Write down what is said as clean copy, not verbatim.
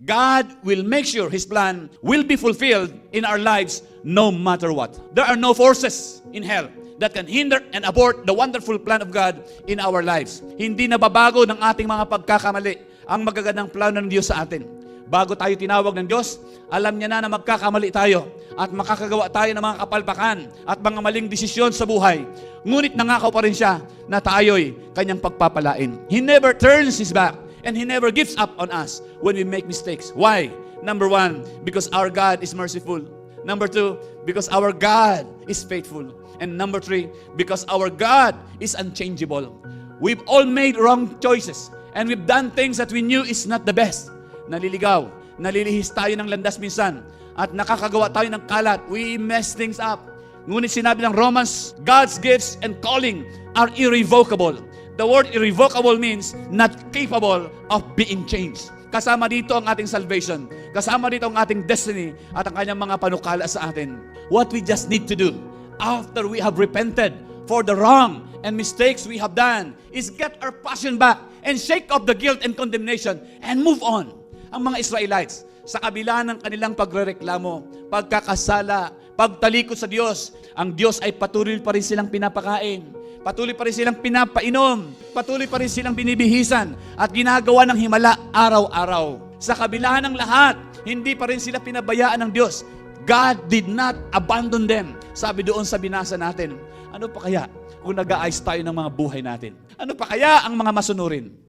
God will make sure His plan will be fulfilled in our lives no matter what. There are no forces in hell that can hinder and abort the wonderful plan of God in our lives. Hindi nababago ng ating mga pagkakamali ang magagandang plano ng Diyos sa atin. Bago tayo tinawag ng Diyos, alam niya na magkakamali tayo at makakagawa tayo ng mga kapalpakan at mga maling desisyon sa buhay. Ngunit nangako pa rin siya na tayo'y kanyang pagpapalain. He never turns His back and He never gives up on us when we make mistakes. Why? Number 1, because our God is merciful. Number 2, because our God is faithful. And number 3, because our God is unchangeable. We've all made wrong choices and we've done things that we knew is not the best. Naliligaw, nalilihis tayo ng landas minsan at nakakagawa tayo ng kalat. We mess things up. Ngunit sinabi ng Romans, God's gifts and calling are irrevocable. The word irrevocable means not capable of being changed. Kasama dito ang ating salvation. Kasama dito ang ating destiny at ang kanyang mga panukala sa atin. What we just need to do after we have repented for the wrong and mistakes we have done is get our passion back and shake off the guilt and condemnation and move on. Ang mga Israelites, sa kabila ng kanilang pagrereklamo, pagkakasala, pagtalikod sa Diyos, ang Diyos ay patuloy pa rin silang pinapakain, patuloy pa rin silang pinapainom, patuloy pa rin silang binibihisan at ginagawa ng himala araw-araw. Sa kabila ng lahat, hindi pa rin sila pinabayaan ng Diyos. God did not abandon them. Sabi doon sa binasa natin, ano pa kaya kung nag-aayos tayo ng mga buhay natin? Ano pa kaya ang mga masunurin?